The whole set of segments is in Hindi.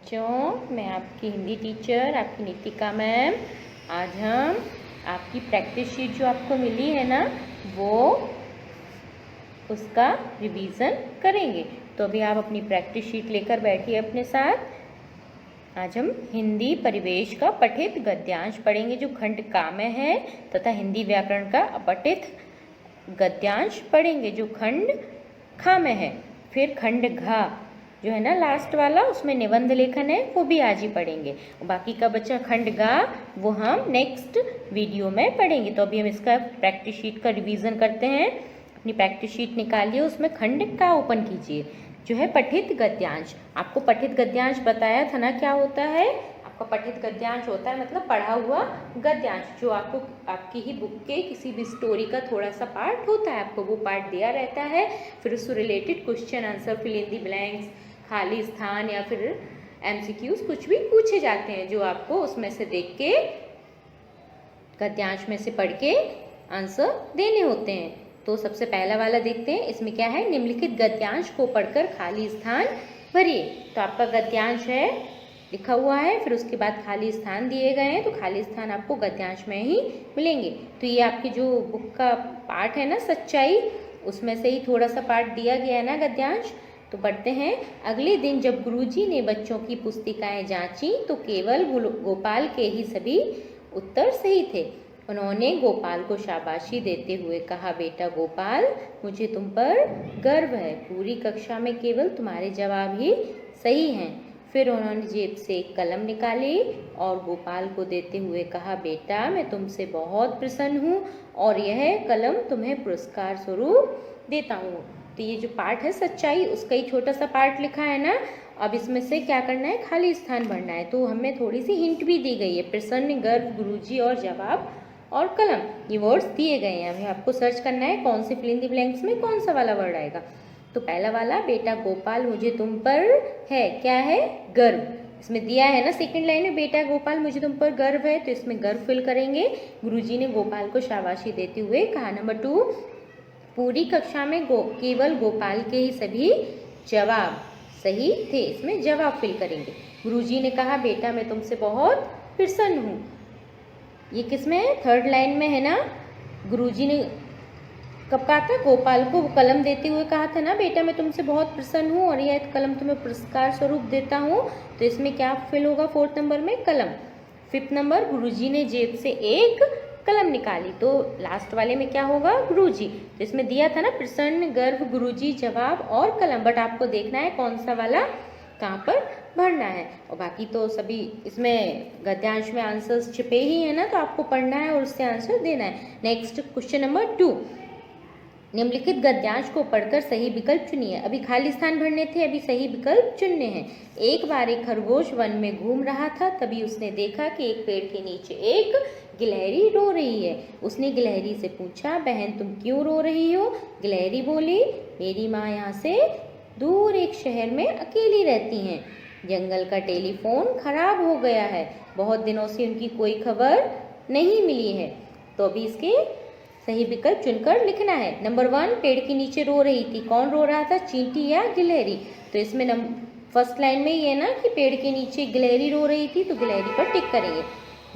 बच्चों, मैं आपकी हिंदी टीचर आपकी नितिका मैम। आज हम आपकी प्रैक्टिस शीट जो आपको मिली है ना, वो उसका रिवीजन करेंगे। तो अभी आप अपनी प्रैक्टिस शीट लेकर बैठिए अपने साथ। आज हम हिंदी परिवेश का पठित गद्यांश पढ़ेंगे जो खंड का में है, तथा हिंदी व्याकरण का अपठित गद्यांश पढ़ेंगे जो खंड खा में है। फिर खंड घा जो है ना लास्ट वाला, उसमें निबंध लेखन है, वो भी आज ही पढ़ेंगे। बाकी का बच्चा खंड गा वो हम नेक्स्ट वीडियो में पढ़ेंगे। तो अभी हम इसका प्रैक्टिस शीट का रिवीजन करते हैं। अपनी प्रैक्टिस शीट निकालिए, उसमें खंड का ओपन कीजिए जो है पठित गद्यांश। आपको पठित गद्यांश बताया था ना क्या होता है। आपका पठित गद्यांश होता है मतलब पढ़ा हुआ गद्यांश, जो आपको आपकी ही बुक के किसी भी स्टोरी का थोड़ा सा पार्ट होता है, आपको वो पार्ट दिया रहता है। फिर उससे related question answer, fill in the blanks, खाली स्थान या फिर एमसीक्यूज कुछ भी पूछे जाते हैं, जो आपको उसमें से देख के गद्यांश में से पढ़ के आंसर देने होते हैं। तो सबसे पहला वाला देखते हैं, इसमें क्या है, निम्नलिखित गद्यांश को पढ़कर खाली स्थान भरिए। तो आपका गद्यांश है लिखा हुआ है, फिर उसके बाद खाली स्थान दिए गए हैं, तो खाली स्थान आपको गद्यांश में ही मिलेंगे। तो ये आपकी जो बुक का पार्ट है ना सच्चाई, उसमें से ही थोड़ा सा पार्ट दिया गया है ना गद्यांश। तो पढ़ते हैं। अगले दिन जब गुरुजी ने बच्चों की पुस्तिकाएं जांची तो केवल गोपाल के ही सभी उत्तर सही थे। उन्होंने गोपाल को शाबाशी देते हुए कहा, बेटा गोपाल, मुझे तुम पर गर्व है, पूरी कक्षा में केवल तुम्हारे जवाब ही सही हैं। फिर उन्होंने जेब से एक कलम निकाली और गोपाल को देते हुए कहा, बेटा मैं तुमसे बहुत प्रसन्न हूँ और यह कलम तुम्हें पुरस्कार स्वरूप देता हूँ। तो ये जो पार्ट है सच्चाई, उसका ही छोटा सा पार्ट लिखा है ना। अब इसमें से क्या करना है, खाली स्थान भरना है। तो हमें थोड़ी सी हिंट भी दी गई है, प्रसन्न, गर्व, गुरुजी और जवाब और कलम, ये वर्ड्स दिए गए हैं। अभी आपको सर्च करना है कौन से फिल इन द ब्लैंक्स में कौन सा वाला वर्ड आएगा। तो पहला वाला, बेटा गोपाल मुझे तुम पर है, क्या है, गर्व। इसमें दिया है ना सेकंड लाइन में, बेटा गोपाल मुझे तुम पर गर्व है, तो इसमें गर्व फिल करेंगे। गुरुजी ने गोपाल को शाबाशी देते हुए कहा। नंबर 2, पूरी कक्षा में केवल गोपाल के ही सभी जवाब सही थे, इसमें जवाब फिल करेंगे। गुरुजी ने कहा, बेटा मैं तुमसे बहुत प्रसन्न हूँ, ये किसमें है, थर्ड लाइन में है ना। गुरुजी ने कब कहा था, गोपाल को कलम देते हुए कहा था ना, बेटा मैं तुमसे बहुत प्रसन्न हूँ और यह कलम तुम्हें पुरस्कार स्वरूप देता हूँ। तो इसमें क्या फिल होगा, 4th नंबर में कलम। 5th नंबर, गुरुजी ने जेब से एक कलम निकाली, तो लास्ट वाले में क्या होगा, गुरुजी। तो इसमें दिया था ना प्रसन्न, गर्व, गुरुजी, जवाब और कलम, बट आपको देखना है कौन सा वाला कहाँ पर भरना है। और बाकी तो सभी इसमें गद्यांश में आंसर्स छिपे ही है ना, तो आपको पढ़ना है और उससे आंसर देना है। नेक्स्ट क्वेश्चन नंबर 2, निम्नलिखित गद्यांश को पढ़कर सही विकल्प चुनिए। अभी खाली स्थान भरने थे, अभी सही विकल्प चुनने हैं। एक बार एक खरगोश वन में घूम रहा था, तभी उसने देखा कि एक पेड़ के नीचे एक गिलहरी रो रही है। उसने गिलहरी से पूछा, बहन तुम क्यों रो रही हो। गिलहरी बोली, मेरी माँ यहाँ से दूर एक शहर में अकेली रहती हैं, जंगल का टेलीफोन खराब हो गया है, बहुत दिनों से उनकी कोई खबर नहीं मिली है। तो अभी इसके सही विकल्प चुनकर लिखना है। नंबर 1, पेड़ के नीचे रो रही थी, कौन रो रहा था, चींटी या गिलहरी। तो इसमें फर्स्ट लाइन में ये है ना कि पेड़ के नीचे गिलहरी रो रही थी, तो गिलहरी पर टिक करेंगे।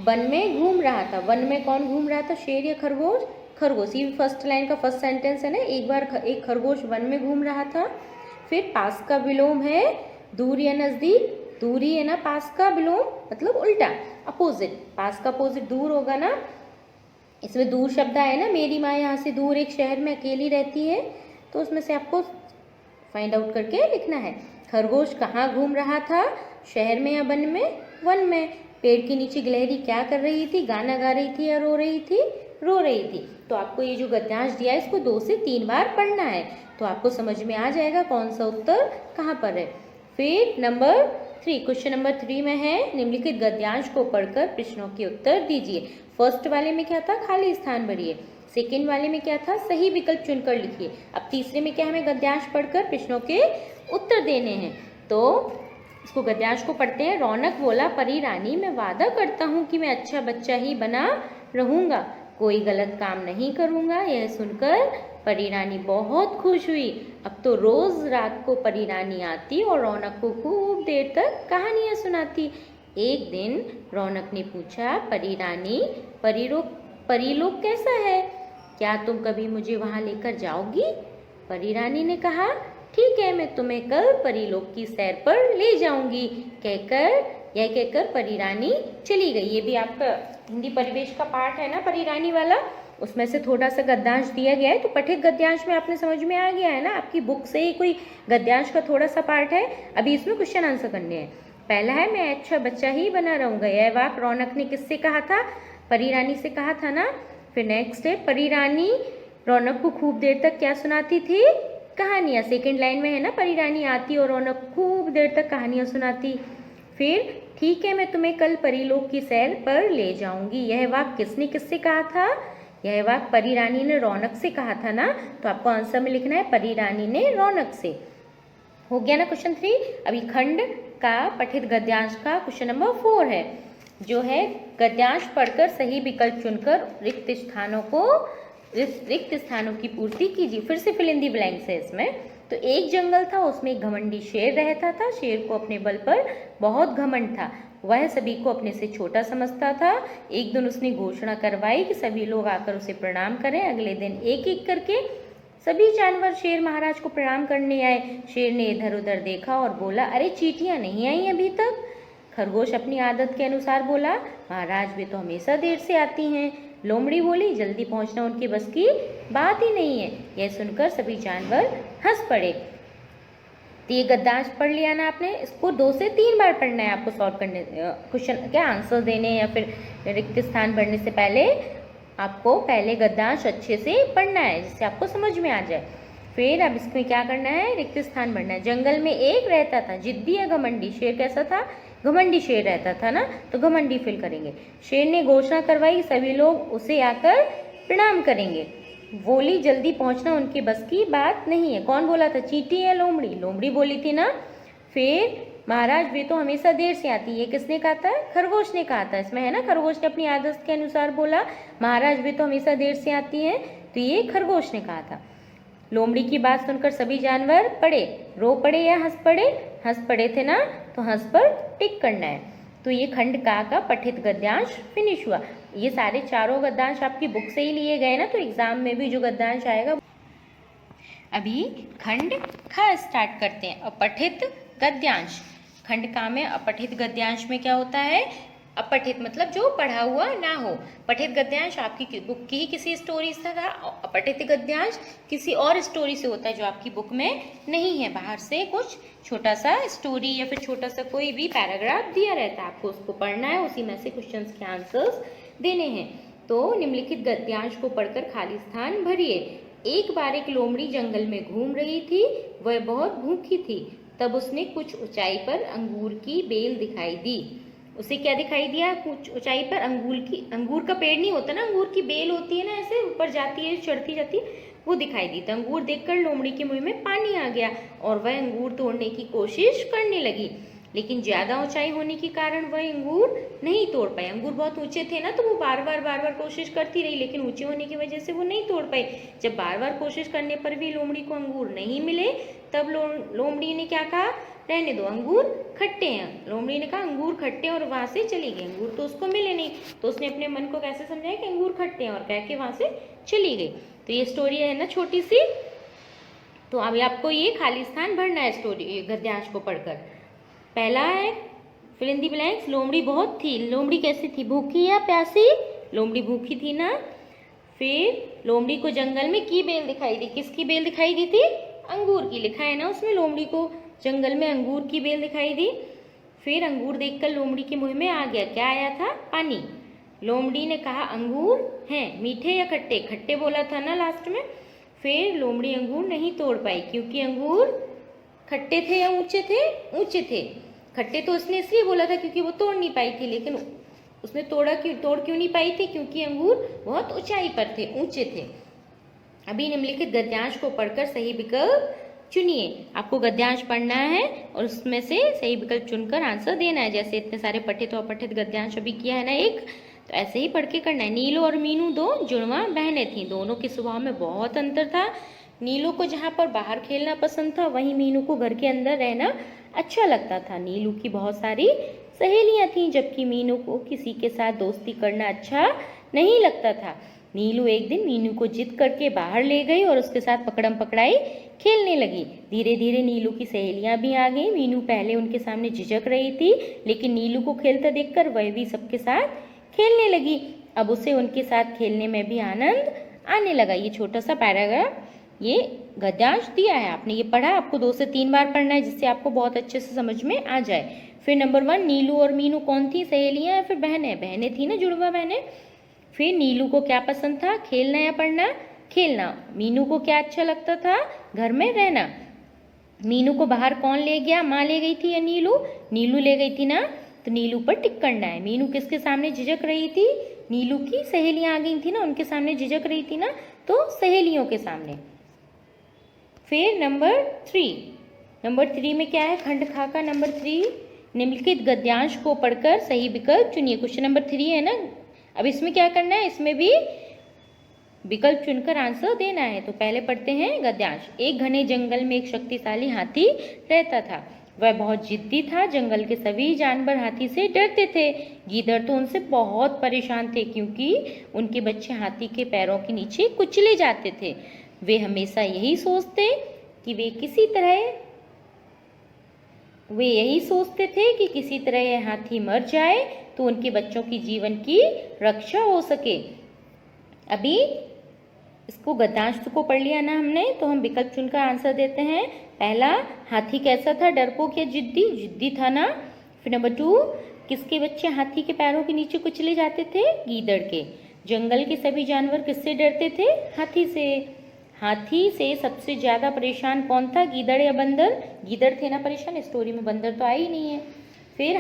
वन में घूम रहा था, वन में कौन घूम रहा था, शेर या खरगोश, खरगोश। ये फर्स्ट लाइन का फर्स्ट सेंटेंस है ना, एक बार एक खरगोश वन में घूम रहा था। फिर पास का विलोम है दूर या नजदीक, दूरी है ना, पास का विलोम मतलब उल्टा, अपोजिट। पास का अपोजिट दूर होगा ना, इसमें दूर शब्द आया ना, मेरी माँ यहाँ से दूर एक शहर में अकेली रहती है, तो उसमें से आपको फाइंड आउट करके लिखना है। खरगोश कहाँ घूम रहा था, शहर में या वन में, वन में। पेड़ के नीचे गिलहरी क्या कर रही थी, गाना गा रही थी या रो रही थी, रो रही थी। तो आपको ये जो गद्यांश दिया है इसको 2 से 3 बार पढ़ना है, तो आपको समझ में आ जाएगा कौन सा उत्तर कहाँ पर है। फिर नंबर 3, क्वेश्चन नंबर 3 में है, निम्नलिखित गद्यांश को पढ़कर प्रश्नों के उत्तर दीजिए। फर्स्ट वाले में क्या था, खाली स्थान भरिए। सेकेंड वाले में क्या था, सही विकल्प चुनकर लिखिए। अब तीसरे में क्या, हमें गद्यांश पढ़कर प्रश्नों के उत्तर देने हैं। तो इसको गद्यांश को पढ़ते हैं। रौनक बोला, परी रानी मैं वादा करता हूँ कि मैं अच्छा बच्चा ही बना रहूँगा, कोई गलत काम नहीं करूँगा। यह सुनकर परी रानी बहुत खुश हुई। अब तो रोज रात को परी रानी आती और रौनक को खूब देर तक कहानियां सुनाती। एक दिन रौनक ने पूछा, परी रानी, परी लोग कैसा है? क्या तुम कभी मुझे वहां लेकर जाओगी? परी रानी ने कहा, ठीक है, मैं तुम्हें कल परी लोग की सैर पर ले जाऊंगी। कहकर परी रानी चली गई। ये भी आपका हिंदी परिवेश का पाठ है ना, परी रानी वाला, उसमें से थोड़ा सा गद्यांश दिया गया है। तो पठित गद्यांश में आपने समझ में आ गया है ना, आपकी बुक से ही कोई गद्यांश का थोड़ा सा पार्ट है। अभी इसमें क्वेश्चन आंसर करने हैं। पहला है, मैं अच्छा बच्चा ही बना रहूंगा। यह वाक्य रौनक ने किससे कहा था? परी रानी से कहा था ना। फिर नेक्स्ट है, परी रानी रौनक को खूब देर तक क्या सुनाती थी? कहानियां। सेकेंड लाइन में है ना, परी रानी आती और रौनक खूब देर तक कहानियां सुनाती। फिर ठीक है, मैं तुम्हें कल परी लोग की सैर पर ले जाऊंगी। यह वाक्य किसने किससे कहा था? यह वाक्य परी रानी ने रौनक से कहा था ना, तो आपको आंसर में लिखना है परी रानी ने रौनक से। हो गया ना क्वेश्चन 3। अभी खंड का पठित गद्यांश का क्वेश्चन नंबर 4 है, जो है गद्यांश पढ़कर सही विकल्प चुनकर रिक्त स्थानों की पूर्ति कीजिए। फिर से फिल इन दी ब्लैंक्स है इसमें। तो एक जंगल था, उसमें एक घमंडी शेर रहता था। शेर को अपने बल पर बहुत घमंड था। वह सभी को अपने से छोटा समझता था। एक दिन उसने घोषणा करवाई कि सभी लोग आकर उसे प्रणाम करें। अगले दिन एक एक करके सभी जानवर शेर महाराज को प्रणाम करने आए। शेर ने इधर उधर देखा और बोला, अरे चींटियां नहीं आई अभी तक। खरगोश अपनी आदत के अनुसार बोला, महाराज वे तो हमेशा देर से आती हैं। लोमड़ी बोली, जल्दी पहुंचना उनके बस की बात ही नहीं है। यह सुनकर सभी जानवर हंस पड़े। तो ये गद्यांश पढ़ लिया ना आपने। इसको 2 से 3 बार पढ़ना है आपको सॉल्व करने, क्वेश्चन क्या आंसर देने या फिर रिक्त स्थान भरने से पहले आपको पहले गद्यांश अच्छे से पढ़ना है, जिससे आपको समझ में आ जाए। फिर अब इसमें क्या करना है? रिक्त स्थान भरना है। जंगल में एक रहता था, जिद्दी या घमंडी। शेर कैसा था? घमंडी शेर रहता था ना, तो घमंडी फिल करेंगे। शेर ने घोषणा करवाई, सभी लोग उसे आकर प्रणाम करेंगे। बोली, जल्दी पहुंचना उनके बस की बात नहीं है। कौन बोला था? चींटी या लोमड़ी? लोमड़ी बोली थी ना। फिर महाराज वे तो हमेशा देर से आती है। ये किसने कहा था? खरगोश ने कहा था। इसमें है ना, खरगोश ने अपनी आदत के अनुसार बोला, महाराज वे तो हमेशा देर से आती हैं, तो ये खरगोश ने कहा था। लोमड़ी की बात सुनकर सभी जानवर रो पड़े या हंस पड़े? हंस पड़े थे ना, तो हंस पर टिक करना है। तो ये खंड का पठित गद्यांश फिनिश हुआ। ये सारे चारों गद्यांश आपकी बुक से ही लिए गए ना, तो एग्जाम में भी जो गद्यांश आएगा। अभी खंड खा स्टार्ट करते हैं। अपठित गद्यांश। खंड का में अपठित गद्यांश में क्या होता है? अपठित मतलब जो पढ़ा हुआ ना हो। पठित गद्यांश आपकी बुक की ही किसी स्टोरी से था। अपठित गद्यांश किसी और स्टोरी से होता है जो आपकी बुक में नहीं है। बाहर से कुछ छोटा सा स्टोरी या फिर छोटा सा कोई भी पैराग्राफ दिया रहता है, आपको उसको पढ़ना है, उसी में से क्वेश्चंस के आंसर्स देने हैं। तो निम्नलिखित गद्यांश को पढ़कर खाली स्थान भरिए। एक बार एक लोमड़ी जंगल में घूम रही थी। वह बहुत भूखी थी। तब उसने कुछ ऊंचाई पर अंगूर की बेल दिखाई दी। उसे क्या दिखाई दिया? कुछ ऊंचाई पर अंगूर का पेड़ नहीं होता ना, अंगूर की बेल होती है ना, ऐसे ऊपर जाती है, चढ़ती जाती है, वो दिखाई दी। तो अंगूर देखकर लोमड़ी के मुंह में पानी आ गया और वह अंगूर तोड़ने की कोशिश करने लगी, लेकिन ज्यादा ऊंचाई होने के कारण वह अंगूर नहीं तोड़ पाई। अंगूर बहुत ऊंचे थे ना, तो वो बार बार कोशिश करती रही, लेकिन ऊंचे होने की वजह से वो नहीं तोड़ पाई। जब बार बार कोशिश करने पर भी लोमड़ी को अंगूर नहीं मिले, तब लोमड़ी ने क्या कहा? रहने दो, अंगूर खट्टे हैं। लोमड़ी ने कहा अंगूर खट्टे, और वहां से चली गई। अंगूर तो उसको मिले नहीं, तो उसने अपने मन को कैसे समझाया कि अंगूर खट्टे हैं, और कह के वहां से चली गई। तो ये स्टोरी है ना छोटी सी। तो अभी आपको ये खाली स्थान भरना है स्टोरी गद्यांश को पढ़कर। पहला है फिल इन दी ब्लैंक्स। लोमड़ी बहुत थी। लोमड़ी कैसी थी? भूखी या प्यासी? लोमड़ी भूखी थी ना। फिर लोमड़ी को जंगल में की बेल दिखाई दी। किसकी बेल दिखाई दी थी? अंगूर की। लिखा है ना उसमें, लोमड़ी को जंगल में अंगूर की बेल दिखाई दी। फिर अंगूर देखकर लोमड़ी के मुंह में आ गया, क्या आया था? पानी। लोमड़ी ने कहा अंगूर हैं मीठे या खट्टे? खट्टे बोला था ना लास्ट में। फिर लोमड़ी अंगूर नहीं तोड़ पाई, क्योंकि अंगूर खट्टे थे या ऊंचे थे? ऊंचे थे। खट्टे तो उसने इसलिए बोला था क्योंकि वो तोड़ नहीं पाई थी, लेकिन उसने तोड़ क्यों नहीं पाई थी? क्योंकि अंगूर बहुत ऊंचाई पर थे, ऊंचे थे। अभी निम्नलिखित गद्यांश को पढ़कर सही विकल्प चुनिए। आपको गद्यांश पढ़ना है और उसमें से सही विकल्प चुनकर आंसर देना है। जैसे इतने सारे पठित और अपठित गद्यांश अभी किया है ना एक, तो ऐसे ही पढ़ के करना है। नीलू और मीनू दो जुड़वा बहनें थीं, दोनों के स्वभाव में बहुत अंतर था। नीलू को जहाँ पर बाहर खेलना पसंद था, वहीं मीनू को घर के अंदर रहना अच्छा लगता था। नीलू की बहुत सारी सहेलियाँ थीं, जबकि मीनू को किसी के साथ दोस्ती करना अच्छा नहीं लगता था। नीलू एक दिन मीनू को जिद करके बाहर ले गई और उसके साथ पकड़म पकड़ाई खेलने लगी। धीरे धीरे नीलू की सहेलियां भी आ गईं। मीनू पहले उनके सामने झिझक रही थी, लेकिन नीलू को खेलता देखकर वह भी सबके साथ खेलने लगी। अब उसे उनके साथ खेलने में भी आनंद आने लगा। ये छोटा सा पैराग्राफ ये गद्यांश दिया है, आपने ये पढ़ा, आपको 2 से 3 बार पढ़ना है जिससे आपको बहुत अच्छे से समझ में आ जाए। फिर नंबर 1, नीलू और मीनू कौन थी? सहेलियां या फिर बहनें? बहनें थी ना, जुड़वा बहनें। फिर नीलू को क्या पसंद था? खेलना या पढ़ना? खेलना। मीनू को क्या अच्छा लगता था? घर में रहना। मीनू को बाहर कौन ले गया? माँ ले गई थी या नीलू? नीलू ले गई थी ना, तो नीलू पर टिक करना है। मीनू किसके सामने झिझक रही थी? नीलू की सहेलियां आ गई थी ना, उनके सामने झिझक रही थी ना, तो सहेलियों के सामने। फिर नंबर 3 में क्या है? खंड खा का नंबर 3, निम्नलिखित गद्यांश को पढ़कर सही विकल्प चुनिए। क्वेश्चन नंबर 3 है ना। अब इसमें क्या करना है? इसमें भी विकल्प चुनकर आंसर देना है। तो पहले पढ़ते हैं गद्यांश। एक घने जंगल में एक शक्तिशाली हाथी रहता था। वह बहुत जिद्दी था। जंगल के सभी जानवर हाथी से डरते थे। गीदड़ तो उनसे बहुत परेशान थे, क्योंकि उनके बच्चे हाथी के पैरों के नीचे कुचले जाते थे। वे हमेशा यही सोचते कि किसी तरह यह हाथी मर जाए तो उनके बच्चों की जीवन की रक्षा हो सके। अभी इसको गद्यांश को पढ़ लिया ना हमने, तो हम विकल्प चुनकर आंसर देते हैं। पहला, हाथी कैसा था? डरपोक या जिद्दी? जिद्दी था ना। फिर नंबर 2, किसके बच्चे हाथी के पैरों के नीचे कुचले जाते थे? गीदड़ के। जंगल के सभी जानवर किससे डरते थे? हाथी से। हाथी से सबसे ज्यादा परेशान कौन था? गीदड़ या बंदर? गीदड़ थे ना परेशान, स्टोरी में बंदर तो आया ही नहीं है। फिर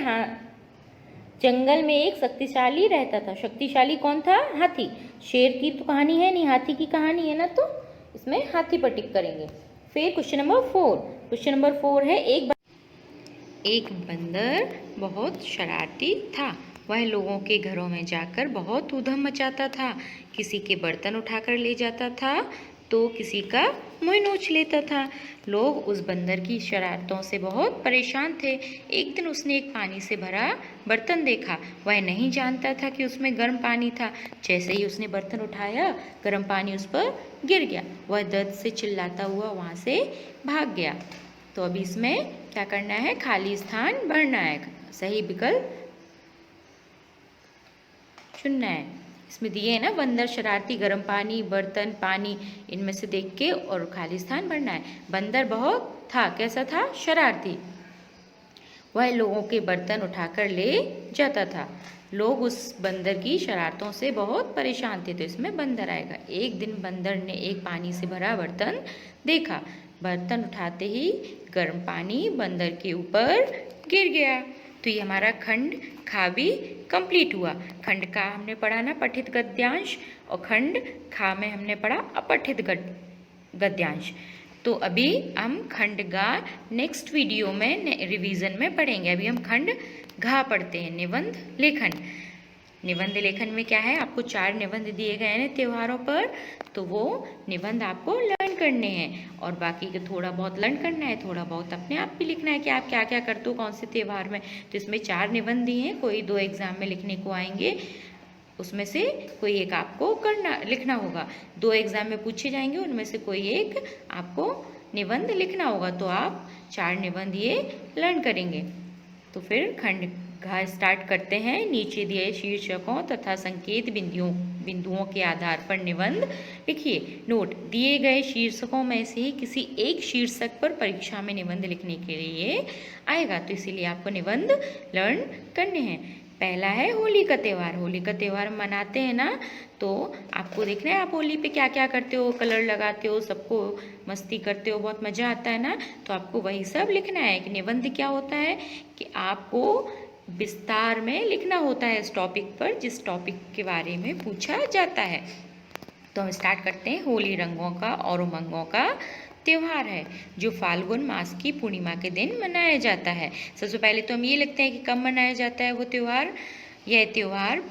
जंगल में एक शक्तिशाली रहता था। शक्तिशाली कौन था? हाथी। शेर की तो कहानी है नहीं, हाथी की कहानी है ना, तो इसमें हाथी पर टिक करेंगे। फिर क्वेश्चन नंबर 4 है, एक बंदर बहुत शरारती था। वह लोगों के घरों में जाकर बहुत ऊधम मचाता था। किसी के बर्तन उठाकर ले जाता था तो किसी का मुंह नोच लेता था। लोग उस बंदर की शरारतों से बहुत परेशान थे। एक दिन उसने एक पानी से भरा बर्तन देखा। वह नहीं जानता था कि उसमें गर्म पानी था। जैसे ही उसने बर्तन उठाया, गर्म पानी उस पर गिर गया। वह दर्द से चिल्लाता हुआ वहाँ से भाग गया। तो अभी इसमें क्या करना है? खाली स्थान भरना है, सही विकल्प चुनना है। इसमें दिए है ना, बंदर, शरारती, गर्म पानी, बर्तन, पानी, इनमें से देख के और खाली स्थान भरना है। बंदर बहुत था, कैसा था? शरारती। वह लोगों के बर्तन उठाकर ले जाता था। लोग उस बंदर की शरारतों से बहुत परेशान थे, तो इसमें बंदर आएगा। एक दिन बंदर ने एक पानी से भरा बर्तन देखा। बर्तन उठाते ही गर्म पानी बंदर के ऊपर गिर गया। तो ये हमारा खंड खा भी कंप्लीट हुआ। खंड का हमने पढ़ा ना पठित गद्यांश, और खंड खा में हमने पढ़ा अपठित गद्यांश। तो अभी हम खंड गा नेक्स्ट वीडियो में रिवीजन में पढ़ेंगे। अभी हम खंड घा पढ़ते हैं, निबंध लेखन। निबंध लेखन में क्या है? आपको 4 निबंध दिए गए हैं त्योहारों पर, तो वो निबंध आपको लर्न करने हैं, और बाकी के थोड़ा बहुत लर्न करना है, थोड़ा बहुत अपने आप भी लिखना है कि आप क्या क्या करते हो कौन से त्योहार में। तो इसमें 4 निबंध दिए हैं, कोई 2 एग्जाम में लिखने को आएंगे, उसमें से कोई एक आपको लिखना होगा। 2 एग्जाम में पूछे जाएंगे, उनमें से कोई एक आपको निबंध लिखना होगा। तो आप 4 निबंध ये लर्न करेंगे। तो फिर खंड घा स्टार्ट करते हैं। नीचे दिए शीर्षकों तथा संकेत बिंदुओं के आधार पर निबंध लिखिए। नोट, दिए गए शीर्षकों में से ही किसी एक शीर्षक पर परीक्षा में निबंध लिखने के लिए आएगा, तो इसीलिए आपको निबंध लर्न करने हैं। पहला है होली का त्यौहार। होली का त्यौहार मनाते हैं ना, तो आपको देखना है आप होली पे क्या क्या करते हो, कलर लगाते हो, सबको मस्ती करते हो, बहुत मज़ा आता है ना, तो आपको वही सब लिखना है। कि निबंध क्या होता है कि आपको विस्तार में लिखना होता है इस टॉपिक पर, जिस टॉपिक के बारे में पूछा जाता है। तो हम स्टार्ट करते हैं। होली रंगों का और उमंगों का त्यौहार है, जो फाल्गुन मास की पूर्णिमा के दिन मनाया जाता है। सबसे पहले तो हम ये लिखते हैं कि कब मनाया जाता है वो त्यौहार। यह त्यौहार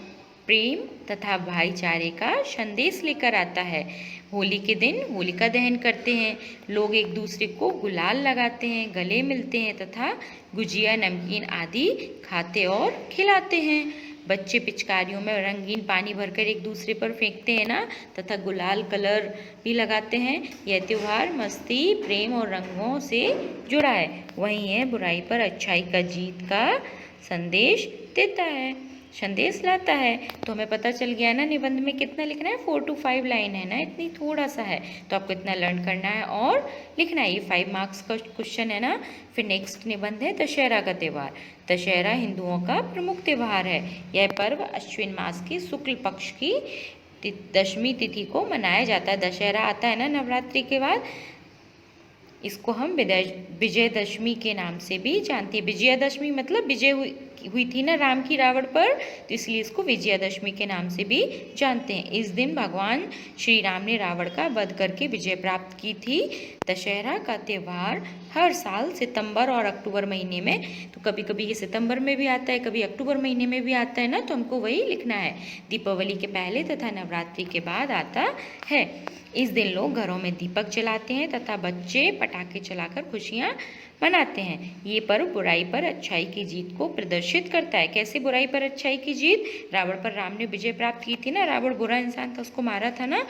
प्रेम तथा भाईचारे का संदेश लेकर आता है। होली के दिन होलिका दहन करते हैं। लोग एक दूसरे को गुलाल लगाते हैं, गले मिलते हैं तथा गुजिया, नमकीन आदि खाते और खिलाते हैं। बच्चे पिचकारियों में रंगीन पानी भरकर एक दूसरे पर फेंकते हैं ना, तथा गुलाल कलर भी लगाते हैं। यह त्यौहार मस्ती, प्रेम और रंगों से जुड़ा है। वहीं यह बुराई पर अच्छाई का जीत का संदेश देता है, संदेश लाता है। तो हमें पता चल गया ना निबंध में कितना लिखना है, 4 to 5 लाइन है ना, इतनी थोड़ा सा है, तो आपको इतना लर्न करना है और लिखना है। ये 5 मार्क्स का क्वेश्चन है ना। फिर नेक्स्ट निबंध है दशहरा का त्यौहार। दशहरा हिंदुओं का प्रमुख त्यौहार है। यह पर्व अश्विन मास की शुक्ल पक्ष की दशमी तिथि को मनाया जाता है। दशहरा आता है ना नवरात्रि के बाद, इसको हम विजयदशमी के नाम से भी जानते हैं। विजयादशमी मतलब विजय हुई थी ना राम की रावण पर, तो इसलिए इसको विजयादशमी के नाम से भी जानते हैं। इस दिन भगवान श्री राम ने रावण का वध करके विजय प्राप्त की थी। दशहरा का त्यौहार हर साल सितंबर और अक्टूबर महीने में, तो कभी कभी ये सितंबर में भी आता है, कभी अक्टूबर महीने में भी आता है ना, तो हमको वही लिखना है। दीपावली के पहले तथा नवरात्रि के बाद आता है। इस दिन लोग घरों में दीपक जलाते हैं तथा बच्चे पटाखे चलाकर खुशियां मनाते हैं। ये पर्व बुराई पर अच्छाई की जीत को प्रदर्शित करता है। कैसे बुराई पर अच्छाई की जीत? रावण पर राम ने विजय प्राप्त की थी ना, रावण बुरा इंसान था, उसको मारा था ना,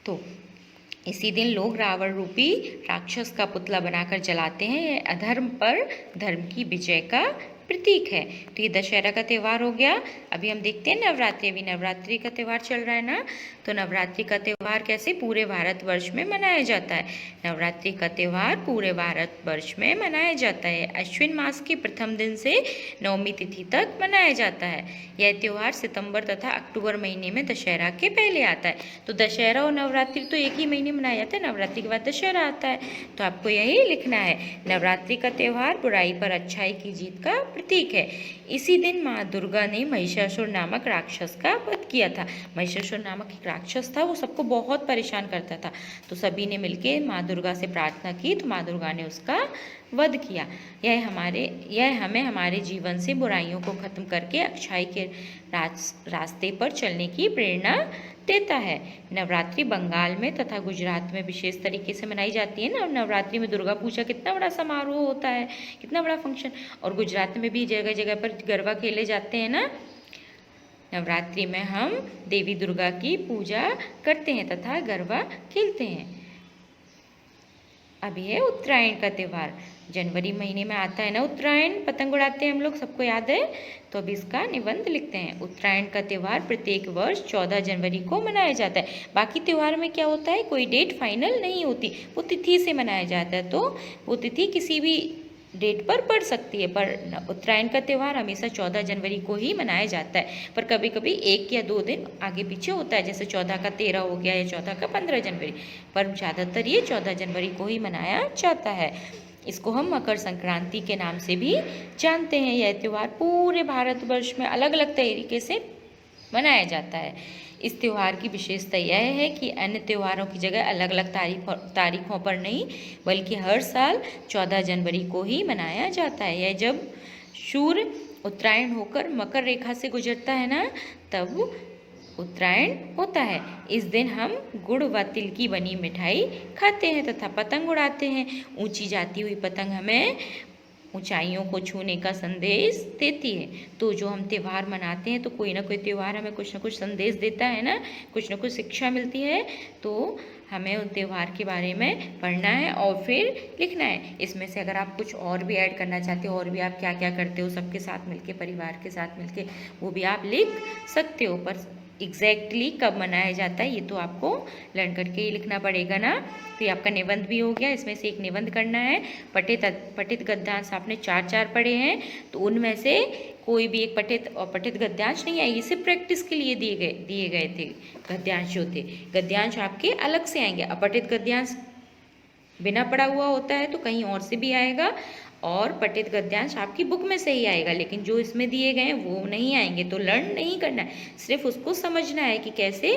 तो इसी दिन लोग रावण रूपी राक्षस का पुतला बनाकर जलाते हैं। यह अधर्म पर धर्म की विजय का प्रतीक है। तो ये दशहरा का त्यौहार हो गया। अभी हम देखते हैं नवरात्रि। अभी नवरात्रि का त्यौहार चल रहा है ना, तो नवरात्रि का त्यौहार कैसे पूरे भारतवर्ष में मनाया जाता है। नवरात्रि का त्यौहार पूरे भारतवर्ष में मनाया जाता है। अश्विन मास के प्रथम दिन से नवमी तिथि तक मनाया जाता है। यह त्यौहार सितंबर तथा अक्टूबर महीने में दशहरा के पहले आता है। तो दशहरा और नवरात्रि तो एक ही महीने मनाया जाता है, नवरात्रि के बाद दशहरा आता है। तो आपको यही लिखना है, नवरात्रि का त्यौहार बुराई पर अच्छाई की जीत का प्रतीक है। इसी दिन माँ दुर्गा ने महिषासुर नामक राक्षस का वध किया था। महिषासुर नामक एक राक्षस था, वो सबको बहुत परेशान करता था। तो सभी ने मिलकर माँ दुर्गा से प्रार्थना की, तो माँ दुर्गा ने उसका वध किया। यह हमें हमारे जीवन से बुराइयों को खत्म करके अच्छाई के रास्ते पर चलने की प्रेरणा देता है। नवरात्रि बंगाल में तथा गुजरात में विशेष तरीके से मनाई जाती है ना। नवरात्रि में दुर्गा पूजा कितना बड़ा समारोह होता है, कितना बड़ा फंक्शन। और गुजरात में भी जगह जगह पर गरबा खेले जाते हैं ना। नवरात्रि में हम देवी दुर्गा की पूजा करते हैं तथा गरबा खेलते हैं। अभी है उत्तरायण का त्यौहार। जनवरी महीने में आता है ना उत्तरायण, पतंग उड़ाते हैं हम लोग, सबको याद है। तो अभी इसका निबंध लिखते हैं। उत्तरायण का त्यौहार प्रत्येक वर्ष 14 जनवरी को मनाया जाता है। बाकी त्यौहार में क्या होता है, कोई डेट फाइनल नहीं होती, वो तिथि से मनाया जाता है। तो वो तिथि किसी भी डेट पर पड़ सकती है, पर उत्तरायण का त्यौहार हमेशा 14 जनवरी को ही मनाया जाता है। पर कभी कभी 1 या 2 दिन आगे पीछे होता है, जैसे 14 का 13 हो गया या 14 का 15 जनवरी, पर ज़्यादातर ये 14 जनवरी को ही मनाया जाता है। इसको हम मकर संक्रांति के नाम से भी जानते हैं। यह त्यौहार पूरे भारतवर्ष में अलग अलग तरीके से मनाया जाता है। इस त्यौहार की विशेषता यह है कि अन्य त्योहारों की जगह अलग अलग तारीखों पर नहीं, बल्कि हर साल 14 जनवरी को ही मनाया जाता है। यह जब सूर्य उत्तरायण होकर मकर रेखा से गुजरता है ना, तब उत्तरायण होता है। इस दिन हम गुड़ व तिल की बनी मिठाई खाते हैं तथा पतंग उड़ाते हैं। ऊंची जाती हुई पतंग हमें ऊंचाइयों को छूने का संदेश देती है। तो जो हम त्यौहार मनाते हैं, तो कोई ना कोई त्यौहार हमें कुछ ना कुछ संदेश देता है ना, कुछ ना कुछ शिक्षा मिलती है। तो हमें उन त्यौहार के बारे में पढ़ना है और फिर लिखना है। इसमें से अगर आप कुछ और भी ऐड करना चाहते हो, और भी आप क्या क्या करते हो सबके साथ मिलके, परिवार के साथ मिलके, वो भी आप लिख सकते हो। पर एग्जैक्टली कब मनाया जाता है ये तो आपको लर्न करके ही लिखना पड़ेगा ना। तो ये आपका निबंध भी हो गया। इसमें से एक निबंध करना है। पठित गद्यांश आपने 4 पढ़े हैं, तो उनमें से कोई भी एक पठित और पठित गद्यांश नहीं आएगी, सिर्फ प्रैक्टिस के लिए दिए गए थे गद्यांश जो थे। गद्यांश आपके अलग से आएंगे। अपठित गद्यांश बिना पढ़ा हुआ होता है तो कहीं और से भी आएगा, और पठित गद्यांश आपकी बुक में से ही आएगा, लेकिन जो इसमें दिए गए हैं वो नहीं आएंगे। तो लर्न नहीं करना है, सिर्फ उसको समझना है कि कैसे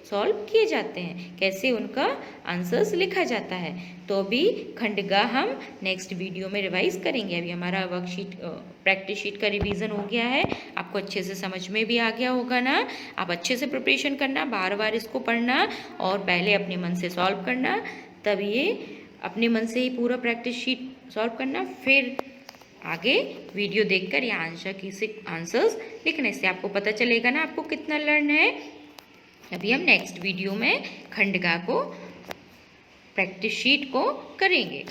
सॉल्व किए जाते हैं, कैसे उनका आंसर्स लिखा जाता है। तो अभी खंडगा हम नेक्स्ट वीडियो में रिवाइज करेंगे। अभी हमारा वर्कशीट प्रैक्टिस शीट का रिवीजन हो गया है, आपको अच्छे से समझ में भी आ गया होगा ना। आप अच्छे से प्रिपरेशन करना, बार बार इसको पढ़ना और पहले अपने मन से सॉल्व करना, तब ये अपने मन से ही पूरा प्रैक्टिस शीट सॉल्व करना, फिर आगे वीडियो देखकर या आंसर्स लिखने से आपको पता चलेगा ना आपको कितना लर्न है। अभी हम नेक्स्ट वीडियो में खंडगा को प्रैक्टिस शीट को करेंगे।